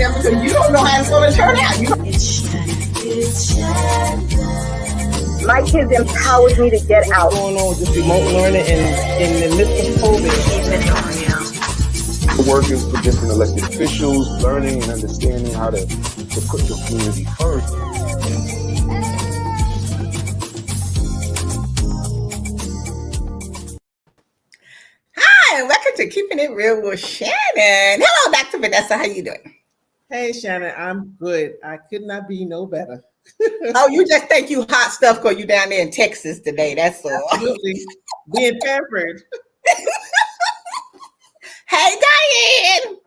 them because you don't know how it's going to turn out. My kids empowered me to get out. What's going on with this remote learning and in the midst of COVID? Working for different elected officials, learning and understanding how to put your community first. Hi, and welcome to Keeping It Real with Shannon. Hello, Dr. Vanessa. How you doing? Hey, Shannon, I'm good. I could not be no better. Oh, you just think you hot stuff because you down there in Texas today. That's all. Absolutely. Being pampered. Hey, Diane.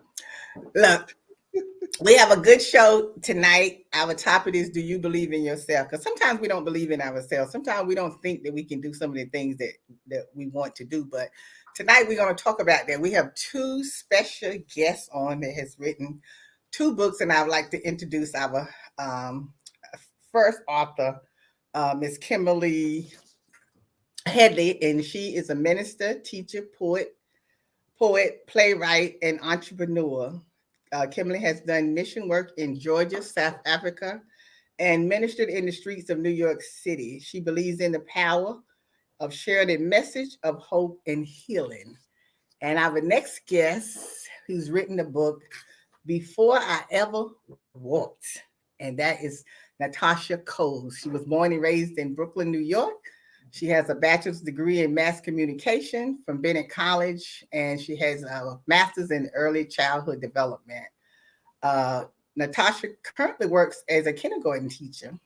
Look, we have a good show tonight. Our topic is, do you believe in yourself? Because sometimes we don't believe in ourselves. Sometimes we don't think that we can do some of the things that we want to do. But tonight we're going to talk about that. We have two special guests on that has written two books, and I would like to introduce our first author, Miss Kimberly Headley, and she is a minister, teacher, poet, playwright, and entrepreneur. Kimberly has done mission work in Georgia, South Africa, and ministered in the streets of New York City. She believes in the power of sharing a message of hope and healing. And our next guest, who's written the book, Before I Ever Walked, and that is Natasha Coles. She was born and raised in Brooklyn, New York. She has a bachelor's degree in mass communication from Bennett College, and she has a master's in early childhood development. Natasha currently works as a kindergarten teacher.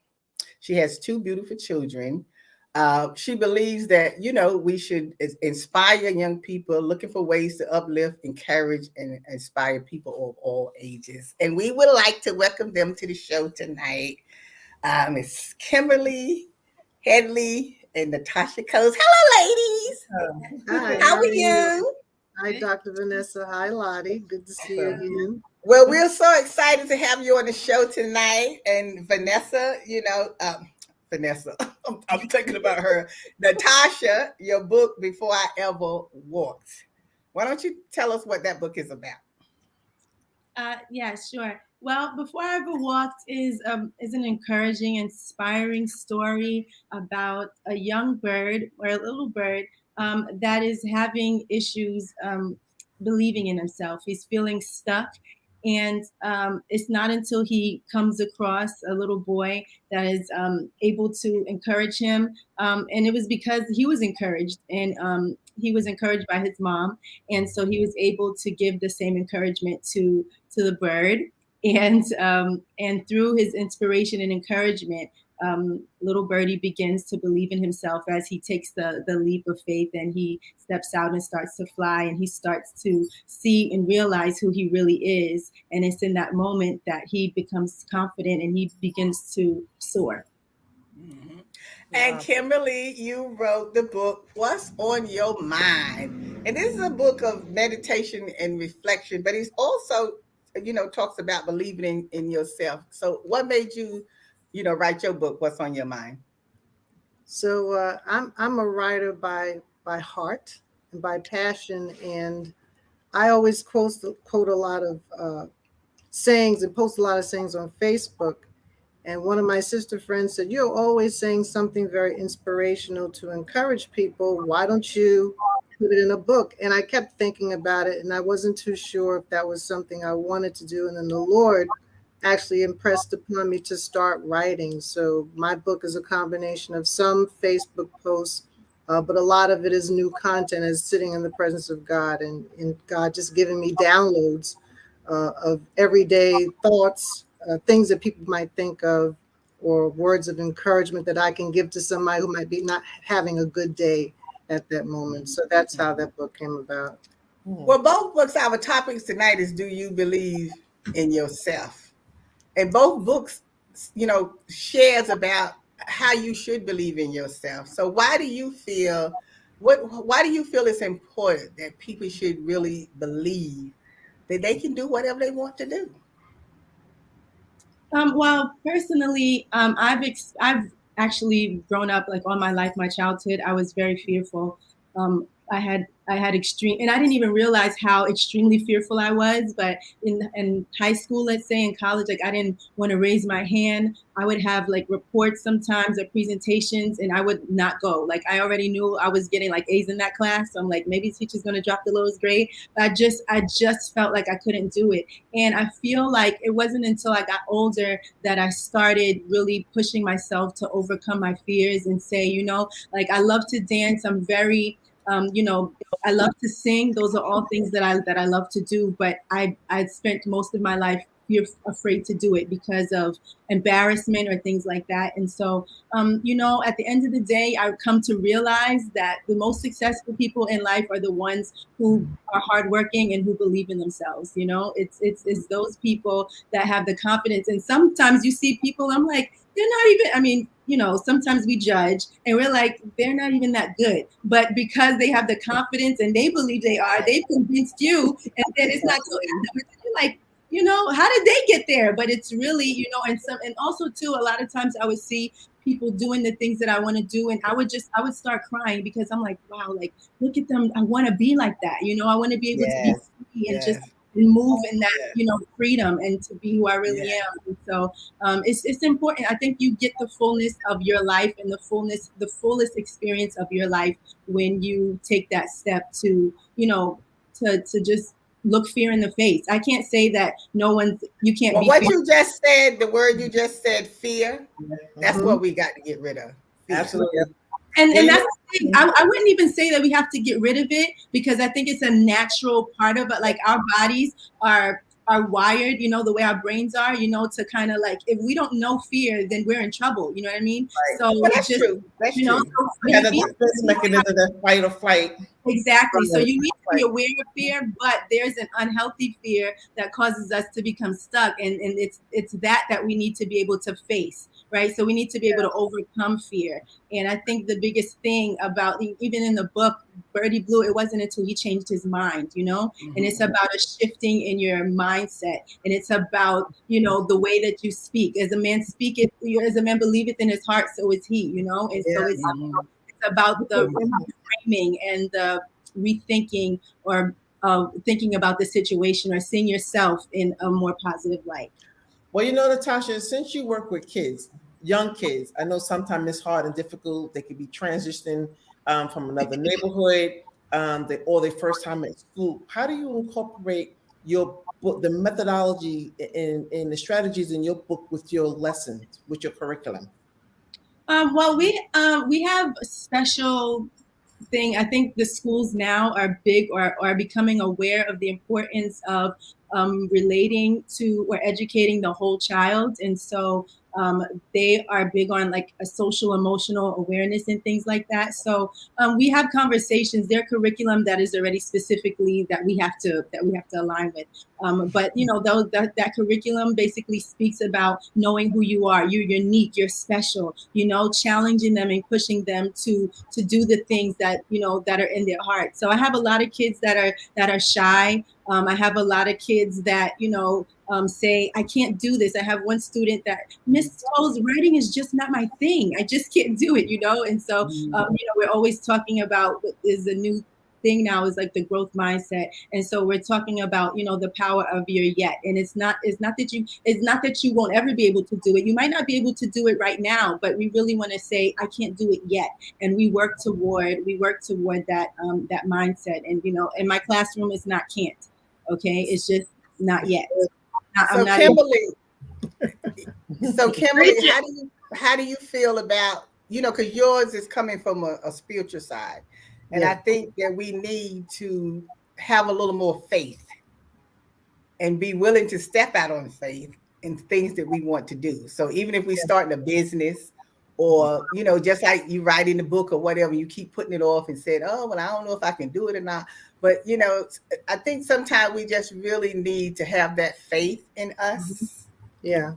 She has two beautiful children. She believes that, we should inspire young people looking for ways to uplift, encourage, and inspire people of all ages. And we would like to welcome them to the show tonight. Miss Kimberly Headley and Natasha Coles. Hello, ladies. Hi. How are you? Hi, Dr. Vanessa. Hi, Lottie. Good to see you again. Well, we're so excited to have you on the show tonight. And Vanessa, Vanessa, I'm thinking about her. Natasha, your book, Before I Ever Walked. Why don't you tell us what that book is about? Yeah, sure. Well, Before I Ever Walked is an encouraging, inspiring story about a young bird or a little bird that is having issues believing in himself. He's feeling stuck. And it's not until he comes across a little boy that is able to encourage him. And it was because he was encouraged, and he was encouraged by his mom. And so he was able to give the same encouragement to the bird. And through his inspiration and encouragement, little birdie begins to believe in himself as he takes the leap of faith, and he steps out and starts to fly, and he starts to see and realize who he really is. And it's in that moment that he becomes confident and he begins to soar. Mm-hmm. And Kimberly, you wrote the book, What's on Your Mind? And this is a book of meditation and reflection, but it's also, talks about believing in yourself. So what made you, write your book, What's on Your Mind? So I'm a writer by heart and by passion, and I always quote a lot of sayings and post a lot of sayings on Facebook. And one of my sister friends said, "You're always saying something very inspirational to encourage people. Why don't you put it in a book?" And I kept thinking about it, and I wasn't too sure if that was something I wanted to do. And then the Lord actually impressed upon me to start writing. So my book is a combination of some Facebook posts, but a lot of it is new content, as sitting in the presence of God, and God just giving me downloads of everyday thoughts, things that people might think of, or words of encouragement that I can give to somebody who might be not having a good day at that moment. So that's how that book came about. Well, both books, our topics tonight is, do you believe in yourself? And both books, shares about how you should believe in yourself. So why do you feel it's important that people should really believe that they can do whatever they want to do? Well, personally, I've actually grown up, like, all my life, my childhood, I was very fearful I had extreme, and I didn't even realize how extremely fearful I was. But in high school, let's say in college, like I didn't want to raise my hand. I would have like reports sometimes or presentations, and I would not go. Like I already knew I was getting like A's in that class, so I'm like maybe teacher's gonna drop the lowest grade. But I just felt like I couldn't do it, and I feel like it wasn't until I got older that I started really pushing myself to overcome my fears and say, like I love to dance. I'm very I love to sing. Those are all things that I love to do. But I spent most of my life afraid to do it because of embarrassment or things like that. And so, at the end of the day, I've come to realize that the most successful people in life are the ones who are hardworking and who believe in themselves. It's those people that have the confidence. And sometimes you see people, I'm like, they're not even, I mean, sometimes we judge and we're like, they're not even that good. But because they have the confidence and they believe they are, they've convinced you, and then it's not so you're like, how did they get there? But it's really, and also too, a lot of times I would see people doing the things that I want to do, and I would start crying because I'm like, wow, like look at them. I want to be like that. I want to be able to be free and just move in that, freedom and to be who I really am. And so it's important. I think you get the fullness of your life and the fullest experience of your life when you take that step to, to just look fear in the face. I can't say that you can't Well, be what fear. you just said, the word you just said, fear, that's what we got to get rid of. Fear. Absolutely. And that's the thing. I wouldn't even say that we have to get rid of it, because I think it's a natural part of it. Like our bodies are wired, the way our brains are, to kind of like, if we don't know fear, then we're in trouble. You know what I mean? Right. So well, that's true. That's true. So Yeah, the defense mechanism, that fight or flight. Exactly. So you need to be aware of fear, but there's an unhealthy fear that causes us to become stuck. And it's that we need to be able to face, right? So we need to be able to overcome fear. And I think the biggest thing about, even in the book, Birdie Blue, it wasn't until he changed his mind, and it's about a shifting in your mindset. And it's about, the way that you speak. As a man speaketh, as a man believeth in his heart, so is he, And so it's about the reframing and the rethinking, or thinking about the situation, or seeing yourself in a more positive light. Well, Natasha, since you work with kids, young kids, I know sometimes it's hard and difficult. They could be transitioning from another neighborhood, or their first time at school. How do you incorporate your book, the methodology and the strategies in your book with your lessons, with your curriculum? Well, we have a special thing. I think the schools now are big, or are becoming aware of the importance of relating to or educating the whole child. And so they are big on like a social emotional awareness and things like that. So we have conversations, their curriculum that is already specifically that we have to align with. But that curriculum basically speaks about knowing who you are. You're unique, you're special, challenging them and pushing them to do the things that that are in their heart. So I have a lot of kids that are shy. I have a lot of kids that say, I can't do this. I have one student that, Miss Toll's writing is just not my thing. I just can't do it, And so we're always talking about what is a new thing now, is like the growth mindset. And so we're talking about the power of your yet. And it's not that you won't ever be able to do it. You might not be able to do it right now, but we really want to say, I can't do it yet. And we work toward that that mindset. And in my classroom, it's not can't. Okay, it's just not yet. So Kimberly, how do you feel about, because yours is coming from a spiritual side, and I think that we need to have a little more faith and be willing to step out on faith in things that we want to do. So even if we start in a business, or just like you write in the book or whatever, you keep putting it off and said, oh, well, I don't know if I can do it or not. But I think sometimes we just really need to have that faith in us. Yeah.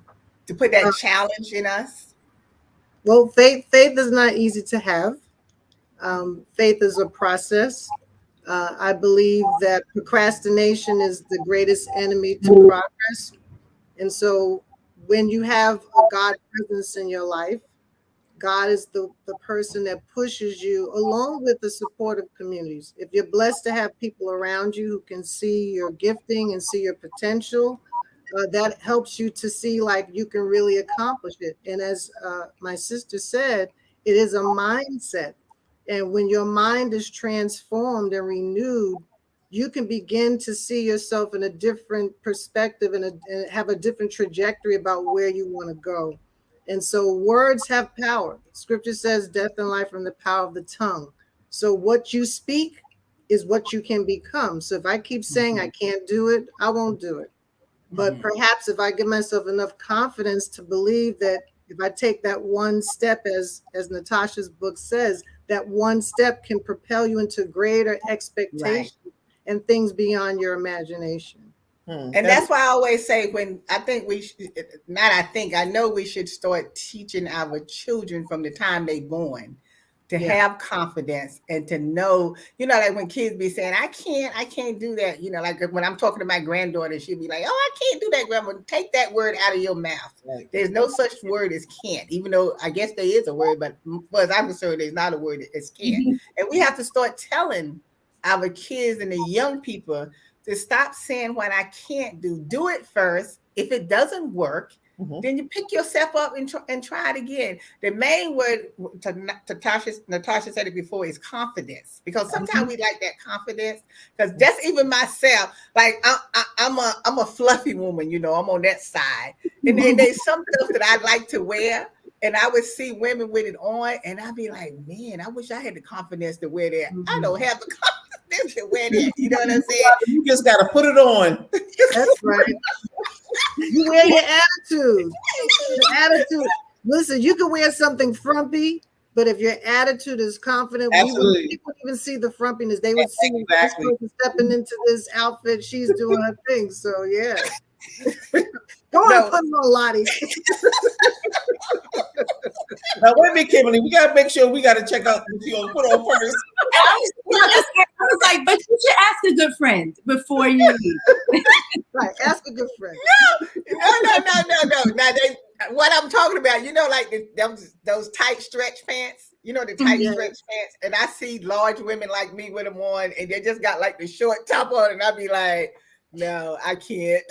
To put that challenge in us. Well, faith is not easy to have. Faith is a process. I believe that procrastination is the greatest enemy to progress. And so when you have a God presence in your life, God is the person that pushes you, along with the supportive communities. If you're blessed to have people around you who can see your gifting and see your potential, that helps you to see like you can really accomplish it. And as my sister said, it is a mindset. And when your mind is transformed and renewed, you can begin to see yourself in a different perspective and have a different trajectory about where you want to go. And so words have power. Scripture says death and life are in the power of the tongue. So what you speak is what you can become. So if I keep saying I can't do it, I won't do it. But perhaps if I give myself enough confidence to believe that if I take that one step, as Natasha's book says, that one step can propel you into greater expectations and things beyond your imagination. And that's why I always say I know we should start teaching our children from the time they're born to have confidence and to know, like when kids be saying, I can't do that. Like when I'm talking to my granddaughter, she'll be like, oh, I can't do that, Grandma. Take that word out of your mouth. Right. There's no such word as can't, even though I guess there is a word, but as I'm concerned, there's not a word as can't. And we have to start telling our kids and the young people to stop saying what I can't do. Do it first. If it doesn't work, then you pick yourself up and try it again. The main word, Natasha said it before, is confidence. Because sometimes we like that confidence. Because that's even myself. Like I'm a fluffy woman, I'm on that side. And there's some stuff that I like to wear. And I would see women with it on, and I'd be like, man, I wish I had the confidence to wear that. I don't have the confidence to wear that. You know what I'm saying? You just got to put it on. That's right. You wear your attitude. Your attitude. Listen, you can wear something frumpy, but if your attitude is confident, people wouldn't even see the frumpiness. They would see this person stepping into this outfit. She's doing her thing. So, yeah. Go on, put it on, Lottie. Now, wait a minute, Kimberly. We got to make sure we got to check out what you put on first. I was like, but you should ask a good friend before you leave. Right, ask a good friend. No. Now, what I'm talking about, like those tight stretch pants, the tight stretch pants. And I see large women like me with them on, and they just got like the short top on, and I'd be like, no, I can't.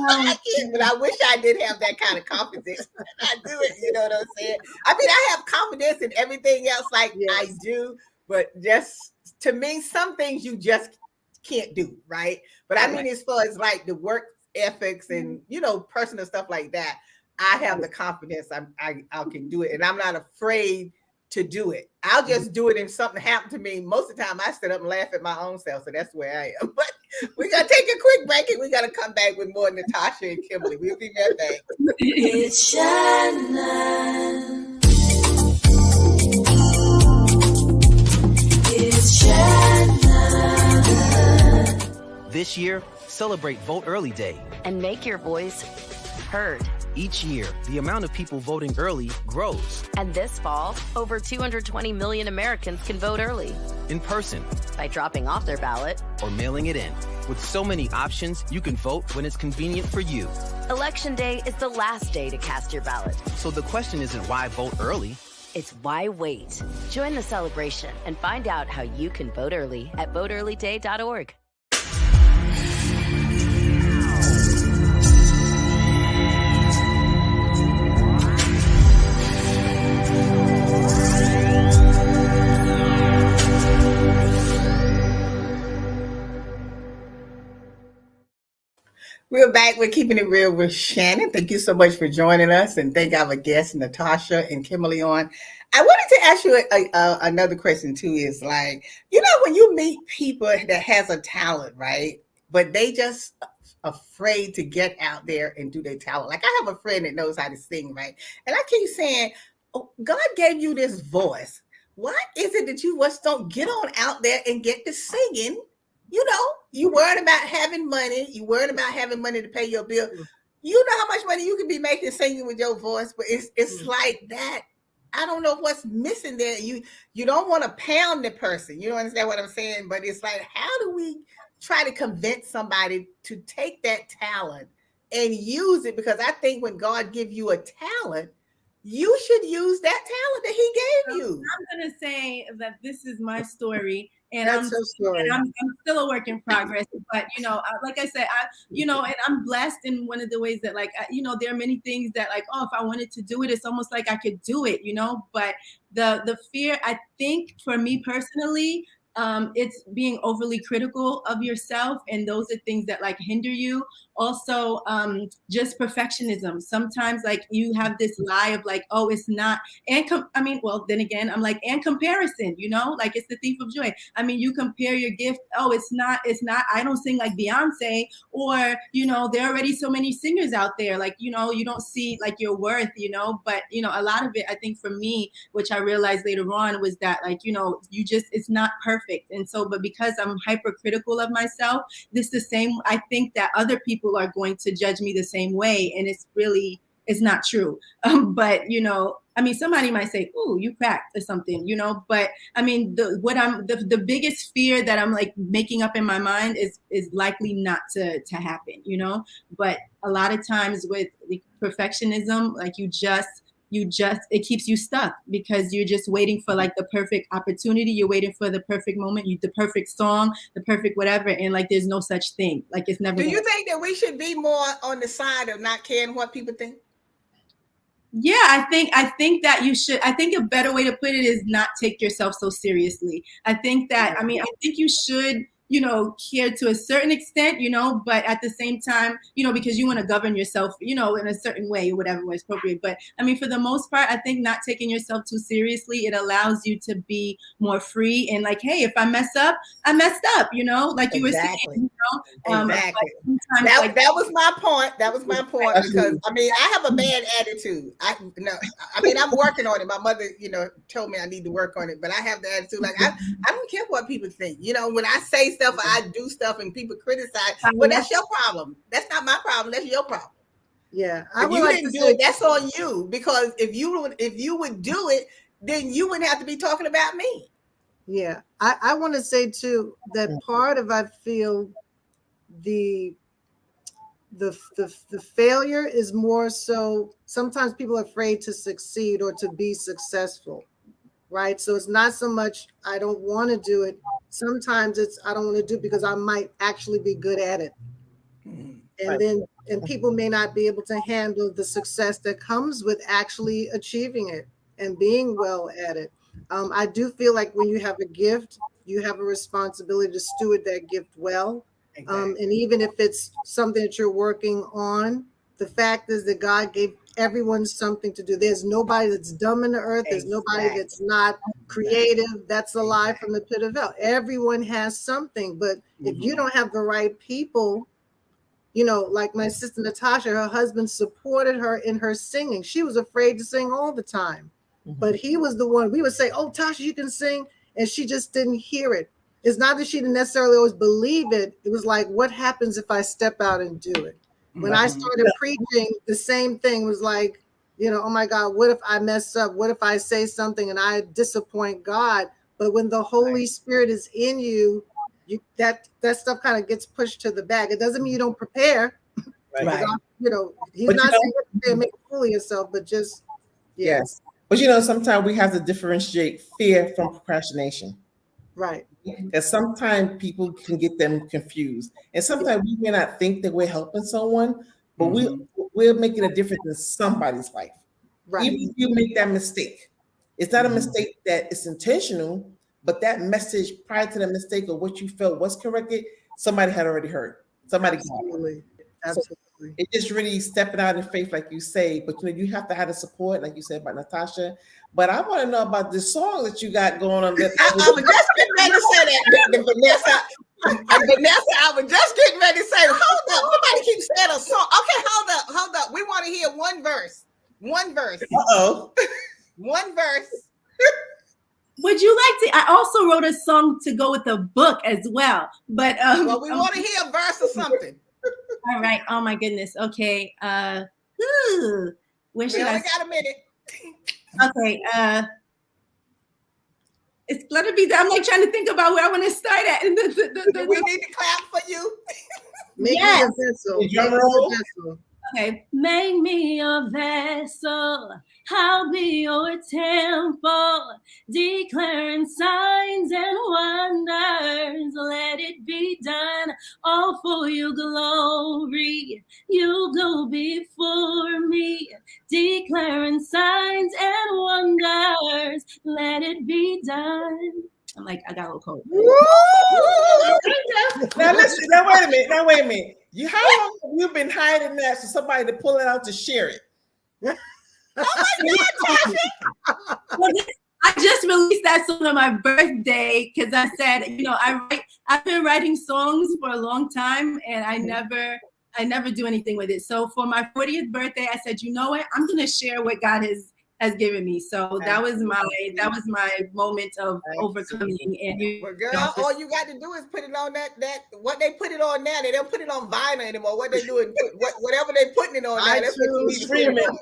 I can't, but I wish I did have that kind of confidence. I do it, you know what I'm saying? I mean, I have confidence in everything else like I do, but just to me, some things you just can't do, right? But I mean, as far as like the work ethics and, personal stuff like that, I have the confidence I can do it, and I'm not afraid to do it. I'll just do it if something happened to me. Most of the time I sit up and laugh at my own self. So that's where I am. But we're going to take a quick break and we're going to come back with more Natasha and Kimberly. We'll be right back. It's Shannon. It's Shannon. This year, celebrate Vote Early Day. And make your voice heard. Each year, the amount of people voting early grows. And this fall, over 220 million Americans can vote early. In person. By dropping off their ballot. Or mailing it in. With so many options, you can vote when it's convenient for you. Election day is the last day to cast your ballot. So the question isn't why vote early. It's why wait. Join the celebration and find out how you can vote early at voteearlyday.org. We're back. We're keeping it real with Shannon. Thank you so much for joining us, and thank our guests Natasha and Kimberly on. I wanted to ask you another question too. Is like, when you meet people that has a talent, right? But they just afraid to get out there and do their talent. Like I have a friend that knows how to sing, right? And I keep saying, oh, God gave you this voice. Why is it that you just don't get on out there and get to singing? You worried about having money. You worried about having money to pay your bill. You know how much money you can be making singing with your voice, but it's like that. I don't know what's missing there. You don't want to pound the person. You don't understand what I'm saying? But it's like, how do we try to convince somebody to take that talent and use it? Because I think when God gives you a talent, you should use that talent that he gave you. I'm gonna say that this is my story, and That's her story. I'm still a work in progress. But like I said, and I'm blessed in one of the ways that, like, there are many things that, like, oh, if I wanted to do it, it's almost like I could do it, But the fear, I think, for me personally, it's being overly critical of yourself, and those are things that, like, hinder you. Also, just perfectionism. Sometimes, like, you have this lie of, like, oh, it's not. Well, then again, I'm like, and comparison, like, it's the thief of joy. I mean, you compare your gift. Oh, it's not. I don't sing like Beyonce, or there are already so many singers out there. Like, you don't see, like, your worth. But a lot of it, I think, for me, which I realized later on, was that, like, it's not perfect. And so, but because I'm hypercritical of myself, I think that other people are going to judge me the same way, and it's not true. But somebody might say, "Ooh, you cracked" or something, But I mean, the biggest fear that I'm, like, making up in my mind is likely not to happen, But a lot of times with the perfectionism, like, it keeps you stuck, because you're just waiting for, like, the perfect opportunity. You're waiting for the perfect moment, the perfect song, the perfect whatever. And, like, there's no such thing. Like, it's never. Do you think that we should be more on the side of not caring what people think? Yeah, I think that you should. I think a better way to put it is not take yourself so seriously. I think that, I think you should, care to a certain extent, but at the same time, because you want to govern yourself, in a certain way, whatever was appropriate. But for the most part, I think not taking yourself too seriously, it allows you to be more free, and, like, hey, if I mess up, I messed up, like you were saying, Exactly. That was my point. That was my point, because I have a bad attitude. I'm working on it. My mother, told me I need to work on it, but I have the attitude, like, I don't care what people think. When I say stuff, I do stuff, and people criticize. Well, that's your problem. That's not my problem. That's your problem. Yeah, If you didn't do it, that's on you. Because if you would do it, then you wouldn't have to be talking about me. Yeah, I want to say too that part of, I feel, the failure is more so sometimes people are afraid to succeed or to be successful, right? So it's not so much I don't want to do it. Sometimes it's I don't want to do it because I might actually be good at it. And people may not be able to handle the success that comes with actually achieving it and being well at it. I do feel like when you have a gift, you have a responsibility to steward that gift well. Exactly. And even if it's something that you're working on, the fact is that God gave everyone something to do. There's nobody that's dumb in the earth. There's nobody that's not creative. That's a lie from the pit of hell. Everyone has something, but if you don't have the right people, like my sister Natasha, her husband supported her in her singing. She was afraid to sing all the time, but he was the one. We would say, "Oh, Tasha, you can sing," and she just didn't hear it. It's not that she didn't necessarily always believe it. It was like, what happens if I step out and do it? When I started preaching, the same thing was like, oh my God, what if I mess up? What if I say something and I disappoint God? But when the Holy Spirit is in you, that stuff kind of gets pushed to the back. It doesn't mean you don't prepare. Right. He's not saying you make a fool of yourself, but just, yes. But sometimes we have to differentiate fear from procrastination. Right. Because sometimes people can get them confused. And sometimes we may not think that we're helping someone, but we're making a difference in somebody's life. Right. Even if you make that mistake, it's not a mistake that is intentional, but that message prior to the mistake or what you felt was corrected, somebody had already heard. Somebody Absolutely. So it's just really stepping out in faith, like you say, but you have to have the support, like you said about Natasha. But I want to know about this song that you got going on. I was just getting ready to say that, Vanessa. Vanessa, I was just getting ready to say, hold up, somebody keeps saying a song. Okay, hold up. We want to hear one verse. One verse. Uh-oh. One verse. Would you like to? I also wrote a song to go with the book as well. But well, we want to hear a verse or something. All right. Oh my goodness. Okay. Where should I? We got a minute. Okay. It's gonna be. I'm like trying to think about where I want to start at. And we need to clap for you. Make me a pencil. Drum roll. Okay, make me a vessel, I'll be your temple, declaring signs and wonders. Let it be done, all for your glory. You go before me, declaring signs and wonders. Let it be done. I'm like, I got a little cold. Now listen. Now wait a minute. How long have you been hiding that for somebody to pull it out to share it? Well, I just released that song on my birthday because I said, I've been writing songs for a long time, and I never do anything with it. So for my 40th birthday, I said, you know what? I'm gonna share what God has given me. So that was my moment of overcoming. And well, girl, all you got to do is put it on that what they put it on now. They don't put it on vinyl anymore. What they doing, whatever they putting it on now, that's what you need to put it on.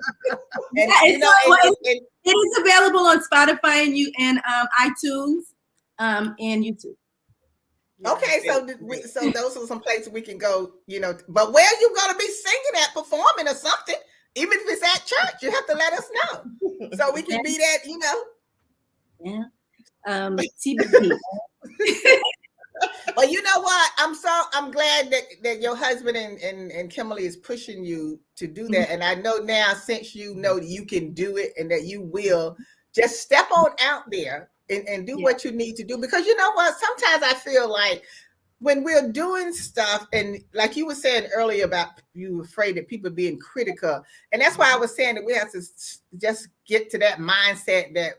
It is available on Spotify and iTunes and YouTube. Okay, so those are some places we can go, but where you gonna be singing at, performing or something, even if it's at church, you have to let us know so we can be that, Yeah. TBT. But you know what? I'm glad that your husband and Kimberly is pushing you to do that. And I know now, since you know that you can do it and that you will, just step on out there and do what you need to do. Because you know what? Sometimes I feel like when we're doing stuff, and like you were saying earlier about you afraid that people being critical, and that's why I was saying that we have to just get to that mindset that,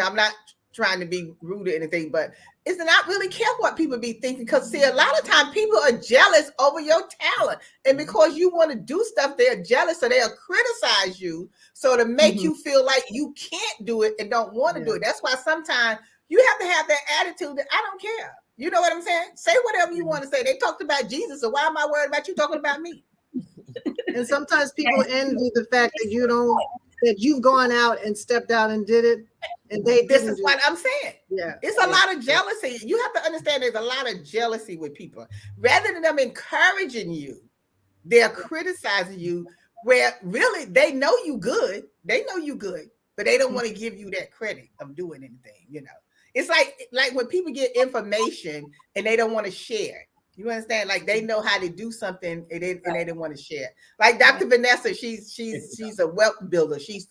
I'm not trying to be rude or anything, but it's not really care what people be thinking. Because see, a lot of times people are jealous over your talent, and because you want to do stuff, they're jealous, so they'll criticize you, so to make you feel like you can't do it and don't want to do it. That's why sometimes you have to have that attitude that I don't care. You know what I'm saying? Say whatever you want to say. They talked about Jesus, so why am I worried about you talking about me? And sometimes people envy the fact that you've gone out and stepped out and did it, and This is what I'm saying. Yeah, it's a lot of jealousy. You have to understand there's a lot of jealousy with people. Rather than them encouraging you, they're criticizing you, where really they know you good. They know you good, but they don't want to give you that credit of doing anything, It's like when people get information and they don't want to share it. You understand? Like they know how to do something and they don't want to share. Like Dr. Vanessa, she's a wealth builder. She's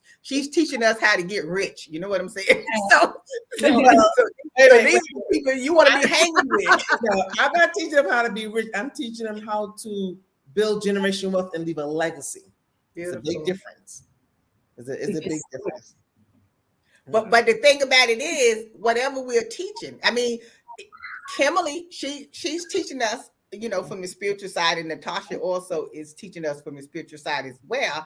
teaching us how to get rich. You know what I'm saying? So these are people you want to be hanging with. No, I'm not teaching them how to be rich. I'm teaching them how to build generational wealth and leave a legacy. Beautiful. It's a big difference. It's a big difference. But the thing about it is, whatever we're teaching, I mean, Kimberly, she's teaching us, from the spiritual side, and Natasha also is teaching us from the spiritual side as well.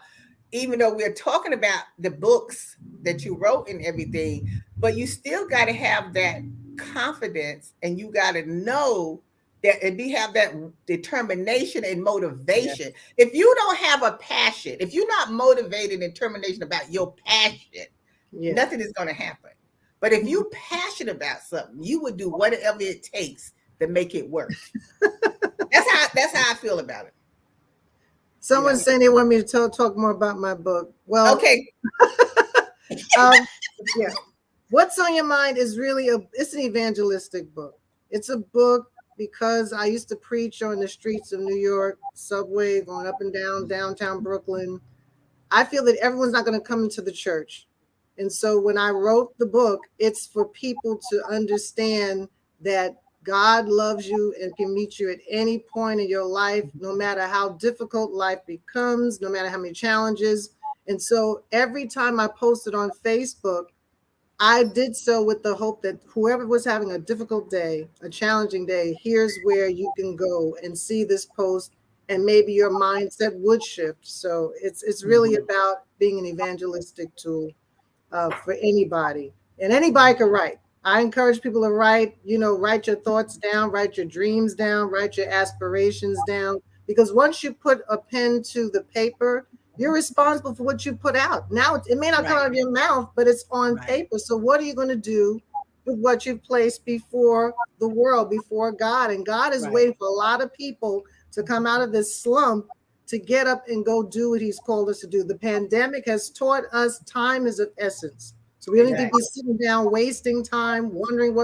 Even though we're talking about the books that you wrote and everything, but you still got to have that confidence, and you got to know that have that determination and motivation. Yeah. If you don't have a passion, if you're not motivated and determination about your passion, nothing is going to happen. But if you're passionate about something, you would do whatever it takes to make it work. That's how I feel about it. Someone's saying they want me to talk more about my book. Well, okay. What's on Your Mind is really it's an evangelistic book. It's a book because I used to preach on the streets of New York, subway, going up and down downtown Brooklyn. I feel that everyone's not going to come into the church. And so when I wrote the book, it's for people to understand that God loves you and can meet you at any point in your life, no matter how difficult life becomes, no matter how many challenges. And so every time I posted on Facebook, I did so with the hope that whoever was having a difficult day, a challenging day, here's where you can go and see this post, and maybe your mindset would shift. So it's really about being an evangelistic tool for anybody, and anybody can write. I encourage people to write, write your thoughts down, write your dreams down, write your aspirations down, because once you put a pen to the paper, you're responsible for what you put out. Now it may not come out of your mouth, but it's on paper. So what are you going to do with what you placed before the world, before God? And God is waiting for a lot of people to come out of this slump to get up and go do what he's called us to do. The pandemic has taught us time is of essence. So we don't need to be sitting down, wasting time, wondering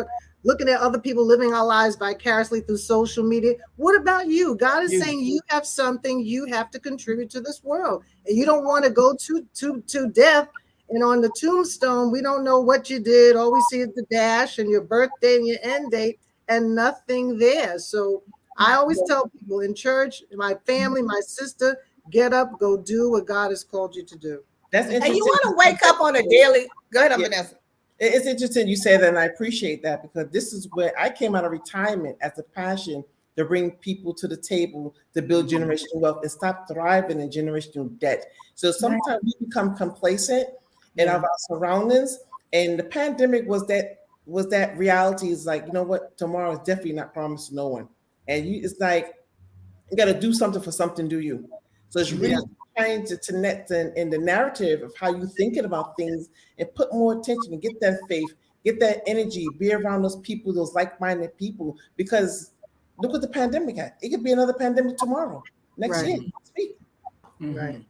looking at other people living our lives vicariously through social media. What about you? God is saying you have something you have to contribute to this world. And you don't want to go to death. And on the tombstone, we don't know what you did. All we see is the dash and your birthday and your end date and nothing there. So I always tell people in church, my family, my sister, get up, go do what God has called you to do. That's interesting. And you want to wake up on a daily. Go ahead, Vanessa. It's interesting you say that, and I appreciate that, because this is where I came out of retirement as a passion to bring people to the table to build generational wealth and stop thriving in generational debt. So sometimes we become complacent in our surroundings, and the pandemic was that reality. Is like, you know what, tomorrow is definitely not promised to no one, and it's like you got to do something for something, do you? So it's really trying to connect in the narrative of how you're thinking about things and put more attention and get that faith, get that energy, be around those people, those like-minded people, because look what the pandemic had. It could be another pandemic tomorrow, next year, next week. Right.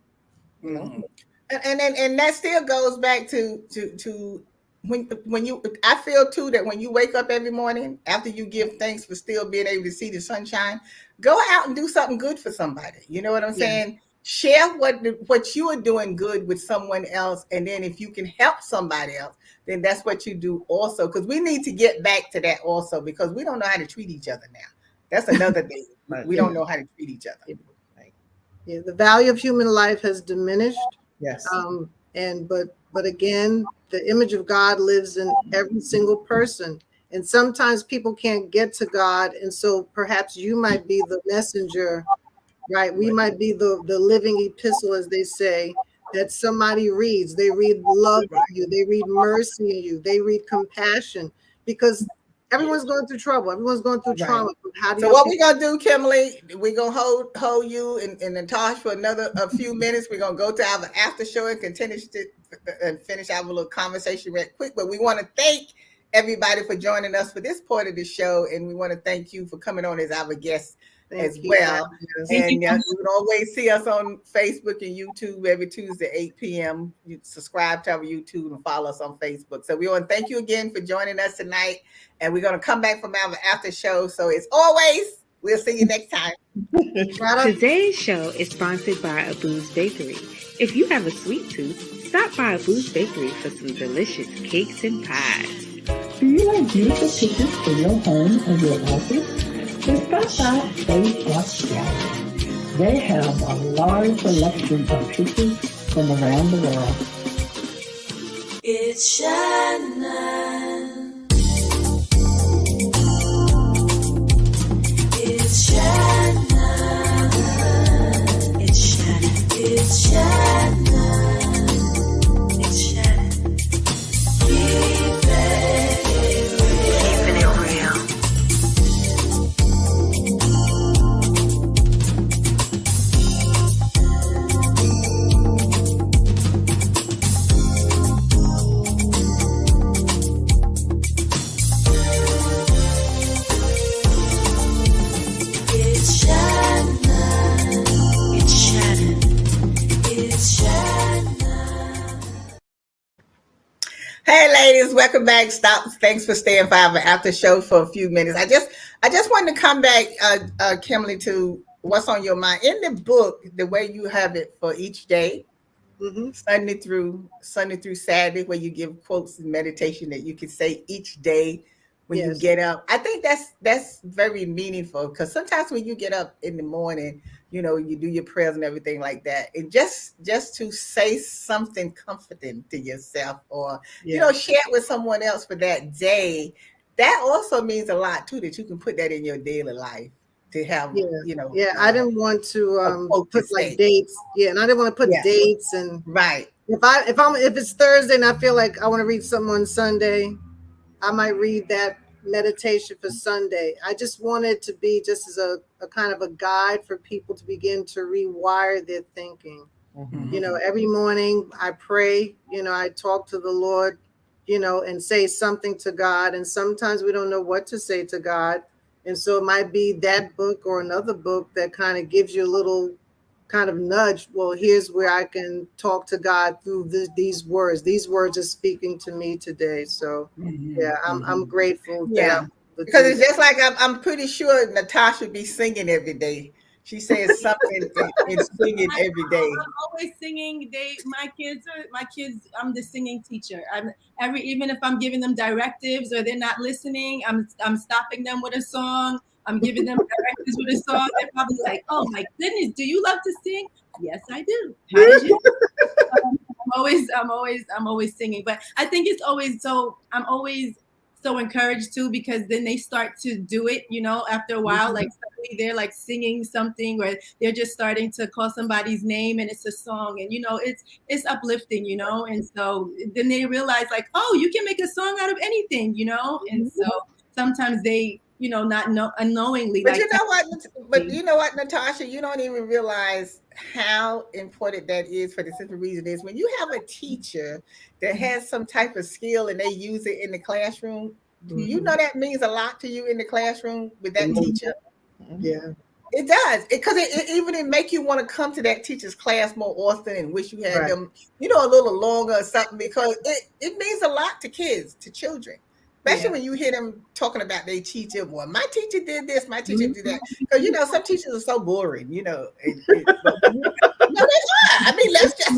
You know? And that still goes back to when you, I feel too that when you wake up every morning, after you give thanks for still being able to see the sunshine, go out and do something good for somebody. You know what I'm saying? Share what you are doing good with someone else, and then if you can help somebody else, then that's what you do also. Because we need to get back to that also, because we don't know how to treat each other now. That's another thing. We don't know how to treat each other. Yeah, the value of human life has diminished. Yes. But again, the image of God lives in every single person. And sometimes people can't get to God. And so perhaps you might be the messenger, right? We might be the living epistle, as they say, that somebody reads. They read love in you. They read mercy in you. They read compassion, because everyone's going through trouble. Everyone's going through trauma. So what we're going to do, Kimberly, we're going to hold you and Natasha for a few minutes. We're going to go to our after show and continue and finish our little conversation real quick. But we want to thank everybody for joining us for this part of the show. And we want to thank you for coming on as our guest as well. And you can always see us on Facebook and YouTube every Tuesday, 8 p.m. You subscribe to our YouTube and follow us on Facebook. So we want to thank you again for joining us tonight. And we're going to come back from our after show. So as always, we'll see you next time. Today's show is sponsored by Abu's Bakery. If you have a sweet tooth, stop by Abu's Bakery for some delicious cakes and pies. Do you like beautiful pictures for your home or your office? Then stop by Space Plus Gallery. They have a large selection of pictures from around the world. It's Shannon. It's Shannon. It's Shannon. It's Shannon. It's Shannon. Keeping it real. It's Shannon. It's Shannon. It's Shannon. Hey ladies, welcome back. Thanks for staying by our after show for a few minutes. I just wanted to come back, Kimberly, to what's on your mind. In the book, the way you have it for each day, Sunday through Saturday, where you give quotes and meditation that you can say each day when you get up. I think that's very meaningful, because sometimes when you get up in the morning, you know, you do your prayers and everything like that, and just to say something comforting to yourself, or you know, share it with someone else for that day, that also means a lot too, that you can put that in your daily life to have, you know. I didn't want to put like dates. And I didn't want to put dates. And if it's Thursday and I feel like I want to read something on Sunday, I might read that meditation for Sunday. I just wanted to be just as a kind of a guide for people to begin to rewire their thinking. You know, every morning I pray, you know, I talk to the Lord, you know, and say something to God. And sometimes we don't know what to say to God. And so it might be that book or another book that kind of gives you a little kind of nudge. Well, here's where I can talk to God through these words. These words are speaking to me today. So yeah, I'm grateful that Yeah, I'm able to because do it's just like I'm pretty sure Natasha be singing every day. She says something in singing every day. I'm always singing. My kids. I'm the singing teacher. Even if I'm giving them directives or they're not listening, I'm stopping them with a song. I'm giving them directives with a song. They're probably like, "Oh my goodness, do you love to sing?" Yes, I do. How did you? I'm always singing. But I think it's always so. I'm always so encouraged too because then they start to do it. After a while, like suddenly they're like singing something, or they're just starting to call somebody's name, and it's a song, and it's uplifting. And so then they realize like, oh, you can make a song out of anything. And so sometimes they, not know unknowingly, But like you know what? But you know what, Natasha? You don't even realize how important that is for the simple reason is when you have a teacher that has some type of skill and they use it in the classroom, you know that means a lot to you in the classroom with that teacher. Yeah. It does. Because it make you want to come to that teacher's class more often and wish you had them, a little longer or something because it means a lot to kids, to children. Especially when you hear them talking about their teacher. Well, my teacher did this, my teacher did that. Because, some teachers are so boring, but, no, they are. I mean, let's just.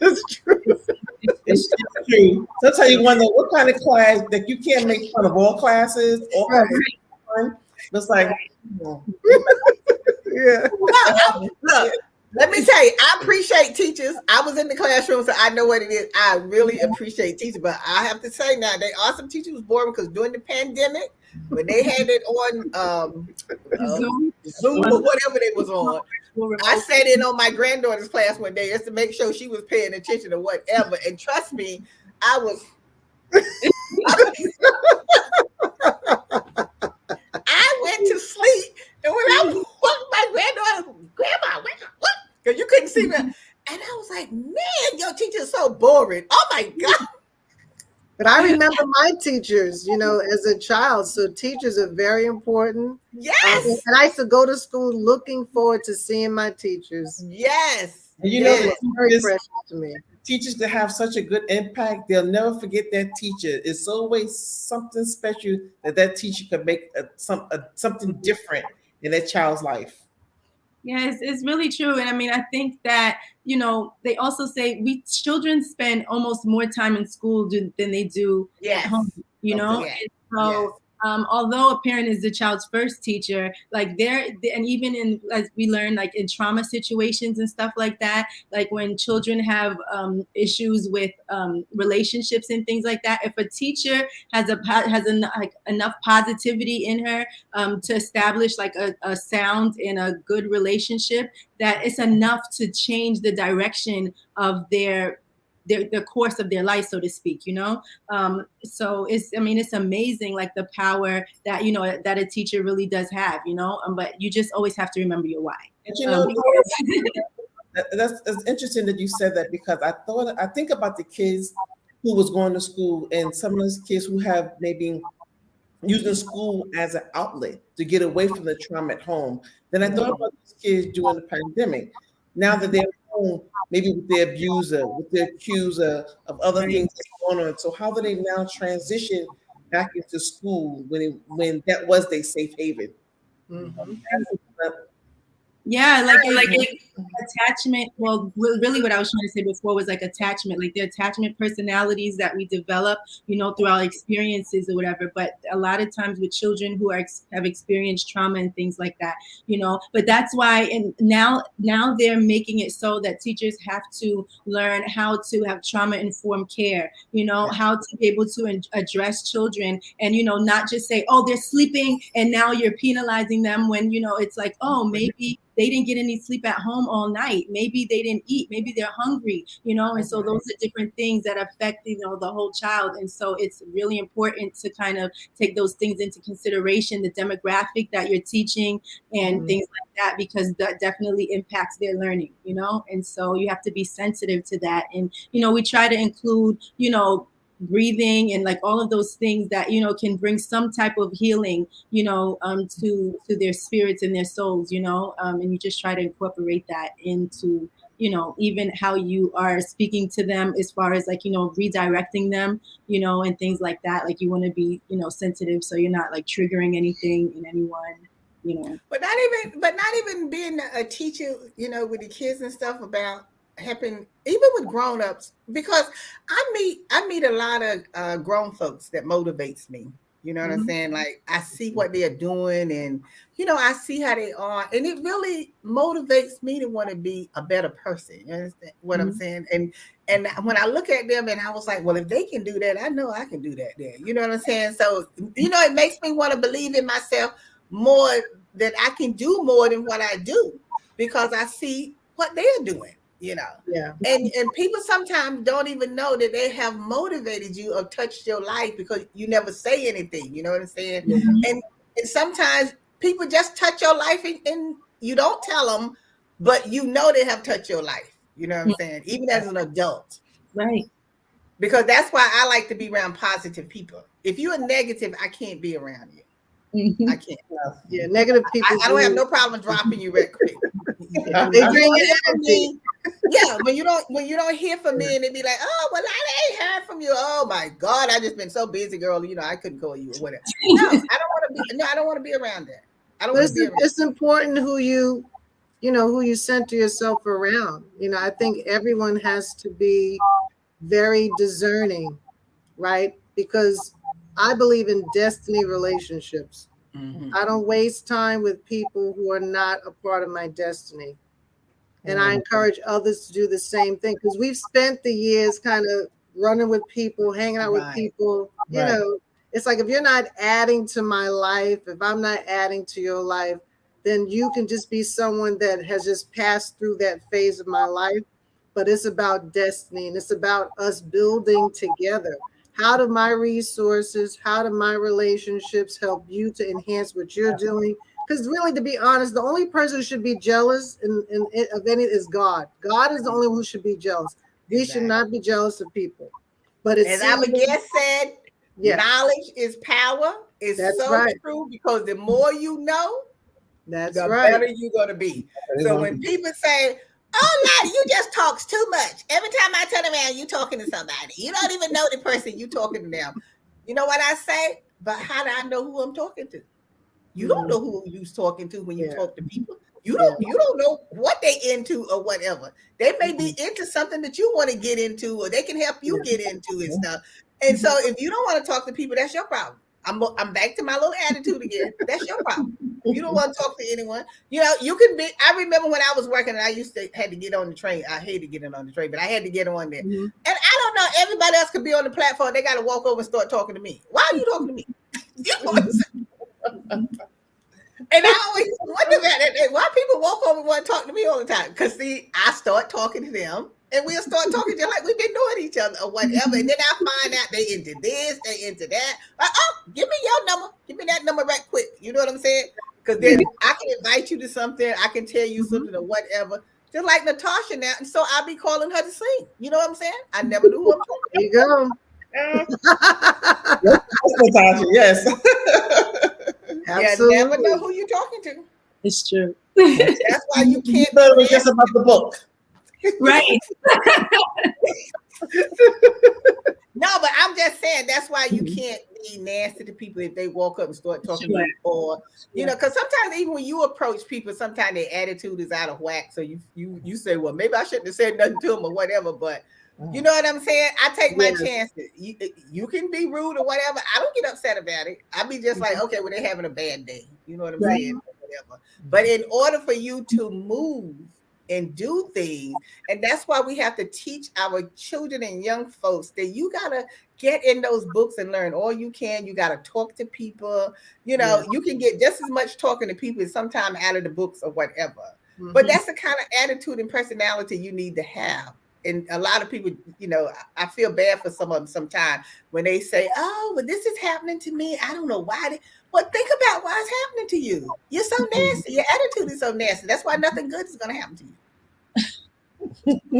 That's true. It's true. Sometimes you wonder what kind of class that you can't make fun of all classes. It's like, yeah. Look, let me tell you, I appreciate teachers. I was in the classroom, so I know what it is. I really appreciate teachers, but I have to say now, there are some teachers who was boring because during the pandemic, when they had it on Zoom or whatever they was on, I sat in on my granddaughter's class one day just to make sure she was paying attention to whatever. And trust me, I was. I went to sleep, and when I woke my granddaughter, Grandma, what? Because you couldn't see me, and I was like, man, your teacher's so boring. Oh my God. But I remember my teachers, as a child. So teachers are very important. Yes. And I used to go to school looking forward to seeing my teachers. Yes. And very precious to me. Teachers that have such a good impact, they'll never forget that teacher. It's always something special that teacher could make something different in that child's life. Yeah, it's really true. And I mean, I think that, they also say children spend almost more time in school than they do at home, And so although a parent is the child's first teacher, like and even in, as we learn, like in trauma situations and stuff like that, like when children have issues with relationships and things like that, if a teacher has enough positivity in her to establish like a sound and a good relationship, that it's enough to change the direction of the course of their life, so to speak, so it's amazing, like the power that that a teacher really does have, but you just always have to remember your why. That's interesting that you said that, because I think about the kids who was going to school and some of those kids who have maybe using school as an outlet to get away from the trauma at home. Then I thought about these kids during the pandemic. Now that they're home, maybe with their abuser, with their accuser of other things that's going on. So how do they now transition back into school when that was their safe haven? Yeah, like attachment. Well, really, what I was trying to say before was like attachment, like the attachment personalities that we develop, through our experiences or whatever. But a lot of times with children who have experienced trauma and things like that, But that's why, and now they're making it so that teachers have to learn how to have trauma-informed care. How to be able to address children, and not just say, oh, they're sleeping, and now you're penalizing them when it's like, oh, maybe they didn't get any sleep at home all night. Maybe they didn't eat. Maybe they're hungry, and so those are different things that affect, the whole child. And so it's really important to kind of take those things into consideration, the demographic that you're teaching and things like that, because that definitely impacts their learning, And so you have to be sensitive to that. And, we try to include, breathing and like all of those things that, you know, can bring some type of healing, you know, to their spirits and their souls, you know, and you just try to incorporate that into, you know, even how you are speaking to them as far as like, you know, redirecting them, you know, and things like that. Like you want to be, you know, sensitive so you're not like triggering anything in anyone, you know. But not even being a teacher, you know, with the kids and stuff about helping, even with grown-ups, because I meet a lot of grown folks that motivates me. You know what I'm saying? Like I see what they're doing, and you know, I see how they are, and it really motivates me to want to be a better person. You understand what I'm saying? And when I look at them, and I was like, well, if they can do that, I know I can do that. There, you know what I'm saying? So you know, it makes me want to believe in myself more, that I can do more than what I do, because I see what they're doing. You know, Yeah. and people sometimes don't even know that they have motivated you or touched your life because you never say anything. You know what I'm saying? And sometimes people just touch your life, and you don't tell them, but you know they have touched your life. You know what I'm saying? Even as an adult, Right. because that's why I like to be around positive people. If you're negative, I can't be around you. I can't. Yeah, negative people. I don't have no problem dropping you right quick. They bring your energy. Yeah, when you don't hear from me, and they be like, oh, well, I ain't heard from you. Oh my God, I just been so busy, girl. You know, I couldn't call you or whatever. No, I don't want to be around that. I don't want to be around. It's important who you center yourself around. You know, I think everyone has to be very discerning, right? Because I believe in destiny relationships. I don't waste time with people who are not a part of my destiny. And I encourage others to do the same thing, because we've spent the years kind of running with people, hanging out with people. You know, it's like, if you're not adding to my life, if I'm not adding to your life, then you can just be someone that has just passed through that phase of my life. But it's about destiny, and it's about us building together. How do my resources, how do my relationships help you to enhance what you're doing? Because really, to be honest, the only person who should be jealous of any is God. God is the only one who should be jealous. We should not be jealous of people. But it's, as our guest said, knowledge is power. It's true, because the more you know, the better you're gonna be. So when people say, oh, Lottie, you just talks too much. Every time I turn around, you talking to somebody. You don't even know the person you talking to them. You know what I say? But how do I know who I'm talking to? You don't know who you're talking to when you talk to people. You don't know what they into or whatever. They may be into something that you want to get into, or they can help you get into and stuff. And so if you don't want to talk to people, that's your problem. I'm back to my little attitude again. That's your problem. You don't want to talk to anyone. You know, you can be. I remember when I was working, and I had to get on the train. I hated getting on the train, but I had to get on there. And I don't know, everybody else could be on the platform. They got to walk over and start talking to me. Why are you talking to me? You know what I'm saying? And I always wonder that why people walk over and want to talk to me all the time. Because see, I start talking to them, and we'll start talking just like we've been knowing each other or whatever. And then I find out they into this, they into that. Like, oh, give me your number. Give me that number right quick. You know what I'm saying? Because then I can invite you to something. I can tell you something or whatever. Just like Natasha now. And so I'll be calling her to sing. You know what I'm saying? I never knew who I'm talking to. There you go. That's Natasha, yes. Absolutely. You never know who you're talking to. It's true. That's why you can't. It was just about the book. Right. No, but I'm just saying that's why you can't be nasty to people if they walk up and start talking to you, or you know, because sometimes even when you approach people, sometimes their attitude is out of whack. So you say, well, maybe I shouldn't have said nothing to them or whatever, but you know what I'm saying? I take my chances. You can be rude or whatever. I don't get upset about it. I be just like, okay, well, they're having a bad day. You know what I'm saying? Whatever. But in order for you to move and do things, and that's why we have to teach our children and young folks that you gotta get in those books and learn all you can. You gotta talk to people. You know, you can get just as much talking to people as sometime out of the books or whatever. But that's the kind of attitude and personality you need to have. And a lot of people, you know, I feel bad for some of them sometimes when they say, oh, well, this is happening to me. I don't know why. Well, think about why it's happening to you. You're so nasty. Your attitude is so nasty. That's why nothing good is going to happen to you.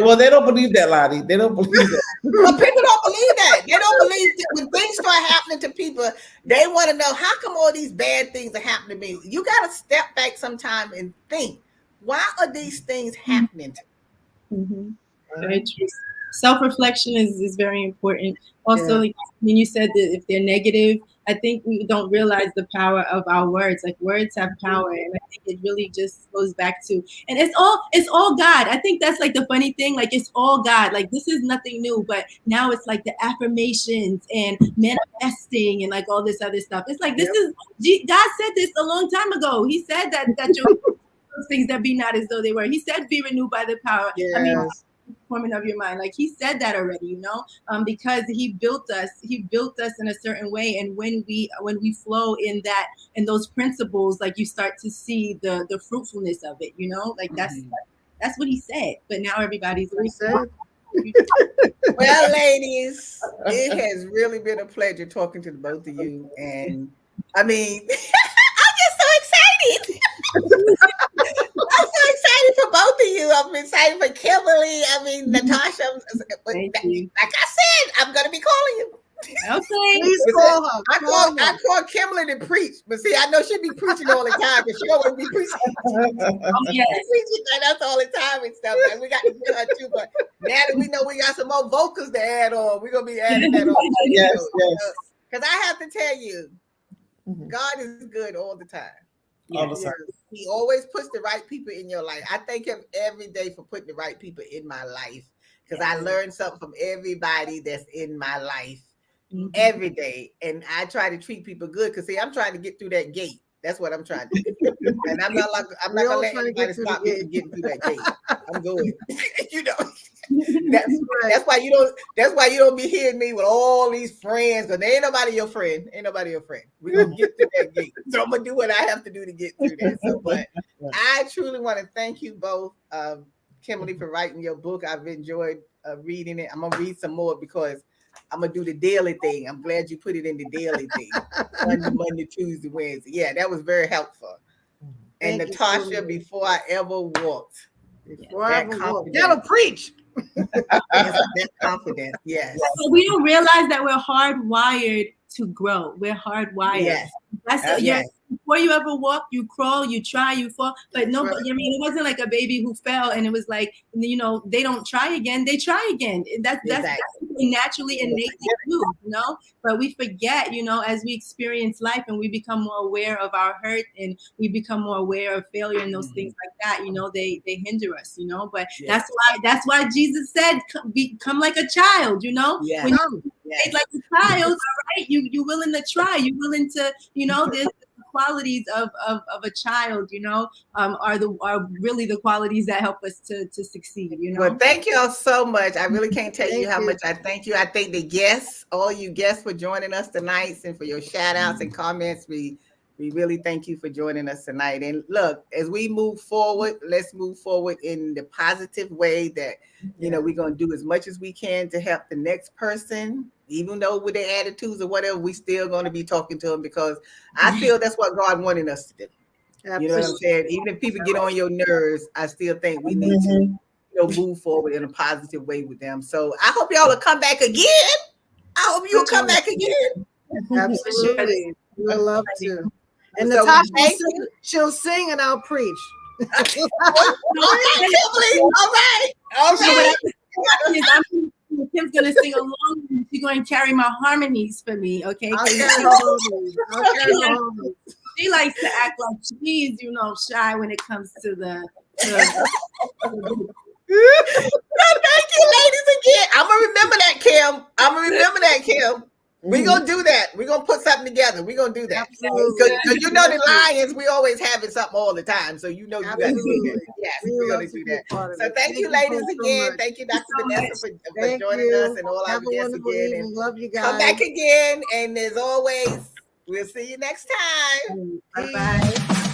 Well, they don't believe that, Lottie. They don't believe that. But people don't believe that. They don't believe that when things start happening to people, they want to know how come all these bad things are happening to me. You got to step back sometime and think, why are these things happening to me? Mm-hmm. Very true. Self-reflection is very important. Also, like, when you said that if they're negative, I think we don't realize the power of our words. Like, words have power, and I think it really just goes back to, and it's all God. I think that's like the funny thing. Like, it's all God. Like, this is nothing new, but now it's like the affirmations and manifesting and like all this other stuff. It's like this is God said this a long time ago. He said that your those things that be not as though they were. He said, "Be renewed by the power." I mean, forming of your mind. Like, he said that already, you know, because he built us in a certain way. And when we flow in that, and those principles, like, you start to see the fruitfulness of it, you know, like that's what he said. But now everybody's like, well, ladies, it has really been a pleasure talking to the both of you. And I mean, I'm just so excited. I'm so excited for both of you. I'm excited for Kimberly. I mean, Natasha. Like I said, I'm going to be calling you. Okay. Please call her. I call Kimberly to preach, but see, I know she'll be preaching all the time because she always be preaching. Preaching, and that's all the time and stuff. And we got to get her too. But now that we know we got some more vocals to add on, we're gonna be adding that on. Yes. Because I have to tell you, God is good all the time. All the time. He always puts the right people in your life. I thank him every day for putting the right people in my life, because I learned something from everybody that's in my life every day. And I try to treat people good, because see, I'm trying to get through that gate. That's what I'm trying to do. And I'm not gonna let anybody stop me from getting through that gate. I'm good. You know. That's why you don't be hearing me with all these friends, because there ain't nobody your friend. We're gonna get through that gate. So I'm gonna do what I have to do to get through that. So, but I truly want to thank you both, Kimberly, for writing your book. I've enjoyed reading it. I'm gonna read some more because I'm gonna do the daily thing. I'm glad you put it in the daily thing. Monday, Tuesday, Wednesday. Yeah, that was very helpful. And Natasha, before I ever walked, that'll preach. That confidence, yes. We don't realize that we're hardwired to grow. We're hardwired. Yes. Before you ever walk, you crawl, you try, you fall. But no, I mean, it wasn't like a baby who fell and it was like, you know, they don't try again. They try again. That's naturally innately do, you know. But we forget, you know, as we experience life and we become more aware of our hurt and we become more aware of failure and those things like that, you know, they hinder us, you know. But that's why Jesus said, become like a child, you know. When you like a child, all right, you willing to try, you willing to, you know, the qualities of a child, you know, are really the qualities that help us to succeed, you know. Well, thank you all so much. I really can't tell you how much I thank you. I thank the guests, all you guests, for joining us tonight and for your shout outs and comments. We really thank you for joining us tonight. And look, as we move forward, let's move forward in the positive way that, you know, we're going to do as much as we can to help the next person, even though with their attitudes or whatever, we still going to be talking to them, because I feel that's what God wanted us to do. Absolutely. You know what I'm saying? Even if people get on your nerves, I still think we need to, you know, move forward in a positive way with them. So I hope y'all will come back again. I hope you'll come back again. Absolutely. We'll love to. And so Natasha, she'll sing and I'll preach. All right, Kimberly. All right. Kim's gonna sing along. She's going to carry my harmonies for me, okay? I'll carry her harmonies. She likes to act like she's, you know, shy when it comes to the. Thank you, ladies, again. I'm gonna remember that, Kim. We're gonna do that. We're gonna put something together. We're gonna do that. Because you know the Lions, we always having something all the time. So you know you got to do that. Yes, we're gonna do that. So thank you, ladies, again. So thank you, Dr. Vanessa, for joining us, and all our guests again. And love you guys. Come back again. And as always, we'll see you next time. Bye-bye.